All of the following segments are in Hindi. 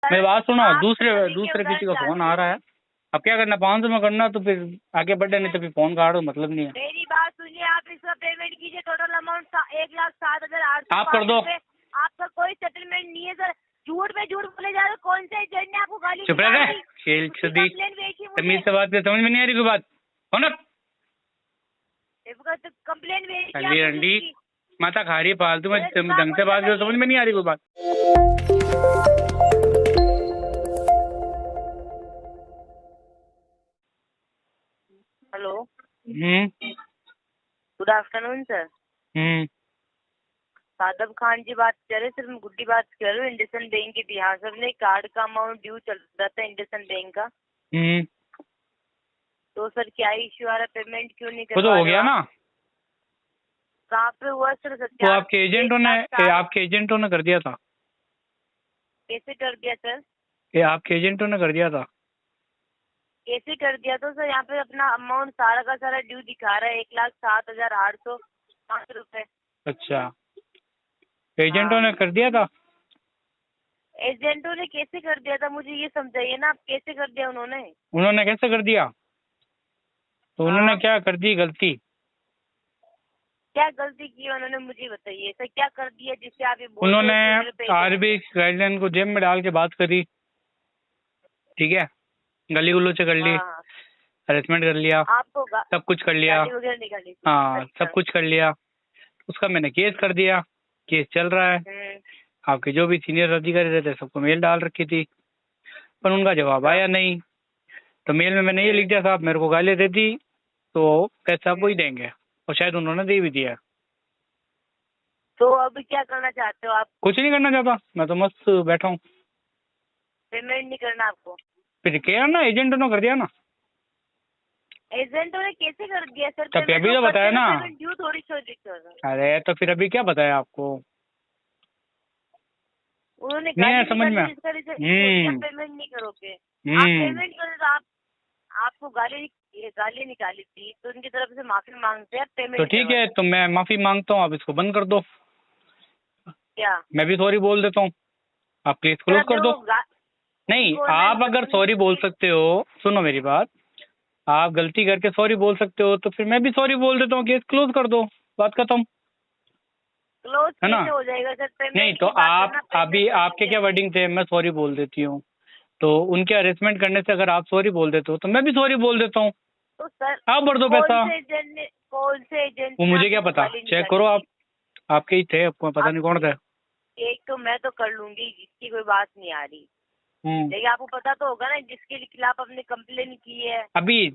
मेरी बात सुनो, आप दूसरे तो देखिए दूसरे उधर किसी का फोन जाते आ हैं। रहा है। अब क्या करना, 500 में करना तो फिर आगे बढ़े, नहीं तो फिर फोन काटो, मतलब नहीं है। मेरी बात सुनिए, आप इसका पेमेंट कीजिए। टोटल अमाउंट 1,07,805 आप कर दो। रुपए। आपका कोई सेटलमेंट नहीं है सर। झूठ पे झूठ बोले जा रहे हो। कौन से एजेंट ने आपको गाली चुप रह निकाल गए, दी? खेल उसकी छुदी, कंप्लेन भेजी तमीज मुझे। से बात कर, समझ में नहीं आ रही कोई बात। हो ना, कंप्लेन भेजी आप खली मुझे रंडी उसकी। माता खा रही है फालतू में, मेरा दिमाग ढंग से मत बात करो, समझ लगाइए। में नहीं आ रही कोई बात। हेलो, हम्म गुड आफ्टरनून सर। हम्म सादब खान जी बात कर रहे सर। मैं गुड्डी बात कर रही हूँ इंडसन बैंक के बिहार सर। ने कार्ड का अमाउंट ड्यू चल रहा था इंडसन बैंक का। हम्म तो सर क्या इश्यू आ रहा है? पेमेंट क्यों नहीं वो तो करवा हो रहे हो गया आप? ना, कहाँ पे हुआ सर? वो सत्यार आपके एक एजेंटों ने, लाख साठ आपके एजेंटों ने कर दिया था। कैसे कर दिया सर? ये आपके एजेंटों ने कर दिया था। कैसे कर दिया? तो सर यहाँ पे अपना अमाउंट सारा का सारा ड्यू दिखा रहा है 1,07,805 रुपए। अच्छा, एजेंटों हाँ, ने कर दिया था। एजेंटों ने कैसे कर दिया था? मुझे ये समझाइए ना, आप कैसे कर दिया उन्होंने? उन्होंने कैसे कर दिया? तो उन्होंने हाँ, क्या कर दी गलती? क्या गलती की उन्होंने मुझे बताइए सर। क्या कर दिया जिससे आप ये बोल रहे उन्होंने हो कि मेरे पे आरबीआई गाइडलाइन को जेब में डाल के बात करी, ठीक है, गली गुलोच कर ली, हाँ, हरेसमेंट कर लिया, आपको सब कुछ कर लिया। गाली वगैरह निकाली थी? हाँ, अच्छा। सब कुछ कर लिया। उसका मैंने केस कर दिया, केस चल रहा है। हम्म। आपके जो भी सीनियर अधिकारी रहते सबको मेल डाल रखी थी, पर उनका जवाब अच्छा। आया नहीं। तो मेल में मैंने ये लिख दिया, साहब मेरे को गाली दे दी तो पैसा वो ही देंगे, और शायद उन्होंने दे भी दिया। तो अब क्या करना चाहते हो आप? कुछ नहीं करना चाहता, मैं तो मस्त बैठा हूँ। पेमेंट नहीं करना आपको? फिर क्या ना, एजेंटों ने कर दिया ना। एजेंटों ने कैसे कर दिया सर तो पेमेंट? अभी वो तो करते बताया हुए ना। पेमेंट ड्यू थोड़ी छोड़ी सर। अरे तो फिर अभी क्या बताया आपको? उन्होंने नहीं गाली आया समझ में? निकाली जिसका रीजन आप पेमेंट नहीं करोगे। आप हम्म पेमेंट करो तो आप आपको गाली निकाली थी तो उनकी तरफ से माफी मांगते हैं, आप तो पेमेंट ठीक करवा है, दो। तो मैं माफी मांगता हूँ, आप इसको बंद कर दो। क्या मैं भी सॉरी बोल देता हूँ, आप केस सर? क्लोज अब कर दो। देखो नहीं, उनको ना आप अगर सॉरी बोल उनकी सकते हो, सुनो मेरी बात, आप गलती करके सॉरी बोल सकते हो तो फिर मैं भी सॉरी बोल देता हूँ, केस क्लोज कर दो, बात खत्म, क्लोज है ना? कैसे हो जाएगा सर? नहीं पेमेंट तो की बात आप करना, अभी पेमेंट तो आपके नहीं क्या है। वर्डिंग थे, मैं सॉरी बोल देती हूँ, तो उनके अरेस्टमेंट करने से अगर आप सॉरी बोल देते हो तो मैं भी सॉरी बोल देता हूँ, तो सर आप भर दो पैसा। कौन से एजेंट वो ने मुझे क्या आपको पता, गाली चेक निकाली करो थी? आप, आपके ही थे, आपको पता आप नहीं कौन थे। एक तो मैं तो कर लूंगी, इसकी कोई बात नहीं आ रही। हम्म लेकिन आपको पता तो होगा ना जिसके खिलाफ आपने कंप्लेन की है। अभी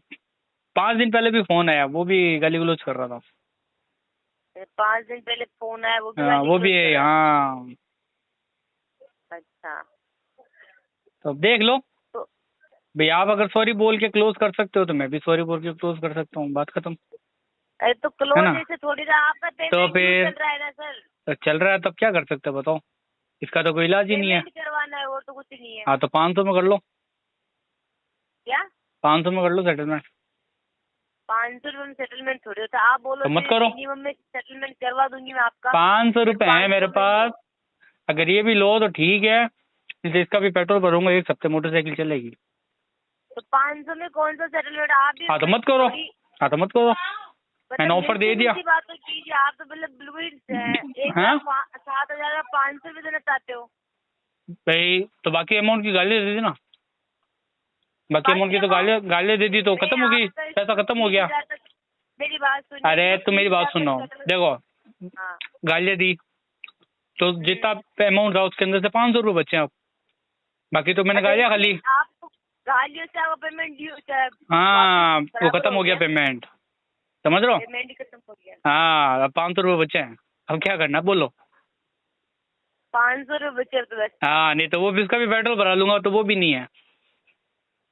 5 दिन पहले भी फोन आया, वो भी गाली गलौज कर रहा था। 5 दिन पहले फोन आया, वो भी हाँ, गाली वो भी गलौज है, कर रहा है? हाँ। अच्छा। तो अब देख लो तो भाई, आप अगर सॉरी बोल के क्लोज कर सकते हो तो मैं भी सॉरी बोल के क्लोज कर सकता हूँ, बात खत्म, अरे तो है क्लोज ना? ऐसे थोड़ी ना, आपका तो पेमेंट ड्यू फिर चल रहा है ना सर। तो चल रहा है, तब क्या कर सकते हो बताओ, इसका तो कोई इलाज ही नहीं है। पेमेंट करवाना है, वो तो कुछ नहीं है। हाँ, तो 500 में कर लो, क्या 500 में कर लो सेटलमेंट। 500 रुपये में सेटलमेंट थोड़ी होता है? आप बोलो तो मत तो करो, मिनिमम में सेटलमेंट करवा दूंगी मैं आपका। 500 फिर रुपये है मेरे 500 में ही पास, दो। अगर ये भी लो तो ठीक है, नहीं तो इसका भी पेट्रोल भरूंगा, 1 हफ्ते मोटरसाइकिल चलेगी। तो 500 में कौन सा सेटलमेंट? आप भी हाँ तो मत करो, थोड़ी हाँ तो मत करो, मैंने मतलब ऑफर दे मिलती दिया। मिलती बात तो कीजिए। आप तो मतलब बिल्कुल 1,07,000 का 500 भी देना चाहते हो? भाई तो बाकी अमाउंट की गाली दे दी ना, बाकी अमाउंट बाकी की तो अमाउंट गाली दे दी तो नहीं, खत्म हो गई, आपका पैसा इसको खत्म हो गया। 30,000 तक। मेरी बात सुनिए, अरे इसको तो मेरी बात 30,000 तक सुनो, सेटल। देखो, हाँ। गालियाँ दी तो जितना अमाउंट था उसके अंदर से 500 रुपये बचे अब, बाकी तो मैंने अच्छा, गालियाँ इसमें खाली। आपको गालियों से आपका पेमेंट ड्यू हाँ, वापस वो बराबर खत्म हो गया गया? पेमेंट, समझ रहे हो? पेमेंट ही खत्म हो गया? हाँ, अब 500 रुपये बचे हैं, अब क्या करना है बोलो? 500 रुपये बचे तो बस। हाँ, नहीं तो वो भी, उसका भी पेट्रोल भरा लूंगा, तो वो भी नहीं है।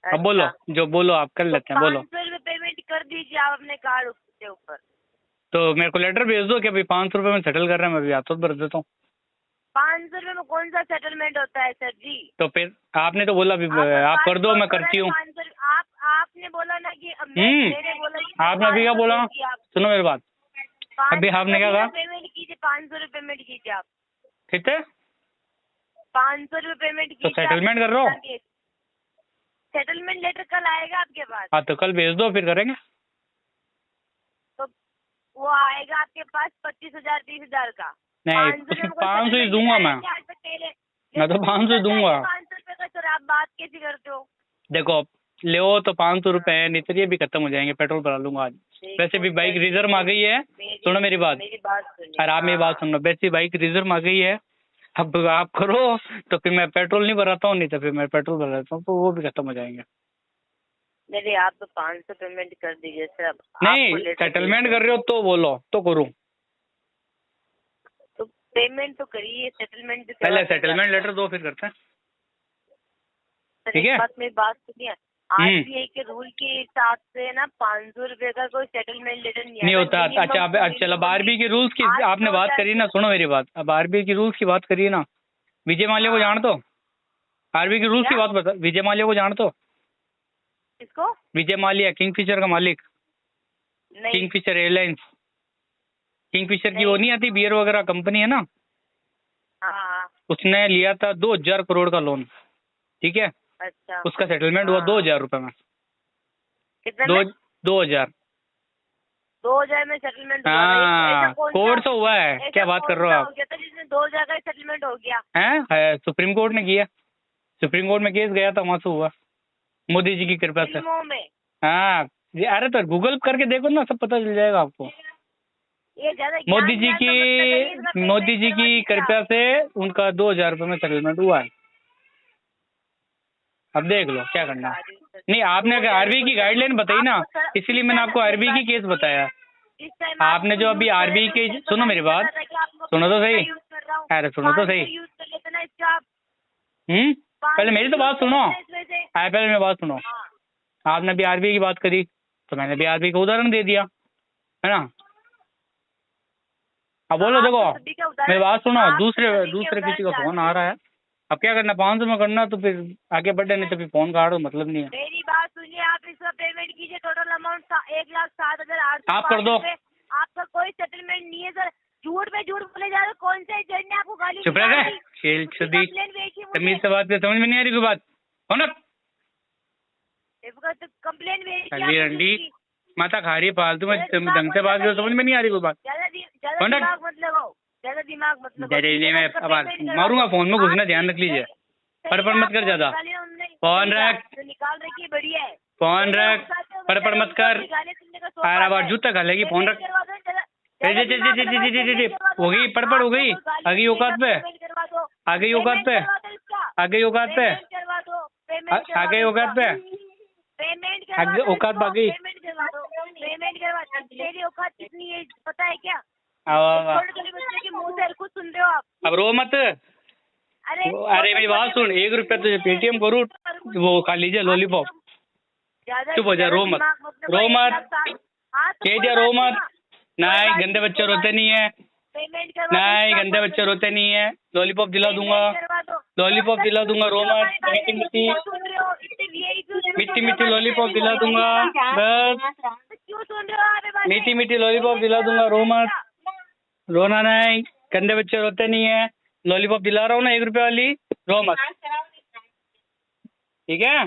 अब बोलो, अच्छा, जो बोलो आप कर तो लेते हैं, बोलो। 500 रुपये पेमेंट कर दीजिए आप अपने कार्ड के ऊपर। तो मेरे को लेटर भेज दो कि भाई 500 रुपये में सेटल कर रहे हैं, मैं भी हाथों भर देता हूँ। 500 रुपये में कौन सा सेटलमेंट होता है सर जी? तो फिर आपने तो बोला भी, आपका आप कर कार्ड दो, क्लोज मैं हो रहा है करती ना हूँ। 500। आपने बोला ना कि मैंने बोला कि आपने अभी क्या 500 बोला, दीजिए आप। सुनो मेरी बात, अभी 500 आपने क्या कहा? पेमेंट कीजिए, 500 रुपये पेमेंट कीजिए आप। कितने? 500 रुपये पेमेंट तो सेटलमेंट कर रहे हो? सेटलमेंट लेटर कल आएगा आपके पास? हाँ तो कल भेज दो, फिर करेंगे। तो वो आएगा आपके पास 25,000 30,000 का। नहीं, उसमें 500 ही दूंगा मैं तो 500 ही दूंगा। 500 रुपये का सर आप बात कैसे करते हो? देखो ले तो 500 रुपए है, नहीं तो ये भी खत्म हो जाएंगे, पेट्रोल भरा लूंगा आज। वैसे भी बाइक रिजर्व आ गई है, सुनो मेरी बात। अरे आप मेरी बात सुनो, वैसे बाइक रिजर्व आ गई है, अब आप करो तो फिर मैं पेट्रोल नहीं भराता हूँ, नहीं तो फिर मैं पेट्रोल भराता हूँ, तो वो भी खत्म हो जाएंगे। नहीं आप तो 500 पेमेंट कर दीजिए सर। अब नहीं सेटलमेंट कर रहे हो तो बोलो तो करूँ। तो पेमेंट तो करिए, सेटलमेंट पहले सेटलमेंट लेटर दो, फिर करते हैं, ठीक है? मेरी बात सुनिए, आरबीआई के रूल के हिसाब से ना 500 रुपए का कोई सेटलमेंट लेटर नहीं होता। अच्छा चलो अब आरबीआई के रूल्स की आपने बात करी ना, सुनो मेरी बात। अब आरबीआई की रूल्स की बात करिए ना, विजय माल्या को जान दो। आरबीआई के रूल्स की बात बता, विजय माल्या को जान दो? किसको? विजय माल्या, किंगफिशर का मालिक। नहीं। किंगफिशर एयरलाइंस, किंगफिशर की वो नहीं आती बियर वगैरह कंपनी है ना, हाँ। उसने लिया था 2000 करोड़ का लोन, ठीक है? अच्छा। उसका सेटलमेंट हुआ 2000 रुपए में। कितने में? 2000 में सेटलमेंट हुआ? हाँ कोर्ट से हुआ है, क्या बात कर रहे हो आप? जिसमें 2000 का सेटलमेंट हो गया है सुप्रीम कोर्ट ने किया, सुप्रीम कोर्ट में केस गया था, वहां से हुआ, मोदी जी की कृपा से। में? हाँ अरे तो गूगल करके देखो ना, सब पता चल जाएगा आपको। ये मोदी जी की कृपा से उनका 2000 रुपये में सेटलमेंट हुआ है। अब देख लो क्या करना है। नहीं आपने आरबीआई की गाइडलाइन बताई ना, इसीलिए मैंने आपको आरबीआई की केस बताया। आपने जो अभी आरबीआई के, सुनो मेरी बात, सुनो तो सही, अरे सुनो तो सही। पहले मेरी तो बात सुनो, पहले मेरी बात सुनो। आपने भी आरबीआई की बात करी तो मैंने भी आरबीआई का उदाहरण दे दिया, है ना? अब बोलो, देखो मेरी बात सुनो, दूसरे किसी का फोन आ रहा है, अब क्या करना, 500 में करना तो फिर आगे बढ़े, नहीं तो फिर फोन काटो, मतलब नहीं है। मेरी बात सुनिए, आप इसका पेमेंट कीजिए, टोटल अमाउंट 1,07,800 आप कर दो। आपका कोई सेटलमेंट नहीं है सर, झूठ पे झूठ बोले जा रहे हो। कौन से एजेंट ने आपको गाली? चुप रह गए, तमीज से बात कर, समझ में नहीं आ रही कोई बात? कंप्लेन रंडी माता खा रही है फालतू में, ढंग से बात करो, समझ में नहीं आ रही कोई बात? ज्यादा दिमाग मत लगाओ। मैं अब मारूंगा फोन में, घुसना ध्यान रख लीजिए, पड़पड़ मत कर ज्यादा। फोन रख, निकाल रखी है, बढ़िया है। फोन रख, पड़पड़ मत कर, सारा बार जूता खा लेगी। फोन रख, हो गई पड़पड़, हो गई, आ गई औकात पे, आ गई औकात पे, आ गई औकात पे, आ गई औकात पे, औकात आ गई। पेमेंट करवा, तेरी औकात कितनी है पता है क्या? बच्चे के मुंह से कुछ सुन रहे हो आप? अब रो मत। अरे मेरी बात सुन, 1 रुपया तुझे पेटीएम करूँ, वो खा लीजिए लॉलीपॉप। चुप हो जा, रो मत, रो मत, कह दिया रो मत। नहीं गंदे बच्चे रोते नहीं है, नहीं गंदे बच्चे रोते नहीं है। लॉलीपॉप दिला दूंगा, लॉलीपॉप दिला दूंगा, रो मत। मीठी मीठी मीठी लॉलीपॉप दिला दूंगा, बस मीठी मीठी लॉलीपॉप दिला दूंगा, रो मत। रोना नहीं, गंदे बच्चे रोते नहीं है। लॉलीपॉप दिला रहा हूँ ना 1 रुपये वाली, रो मत, ठीक है?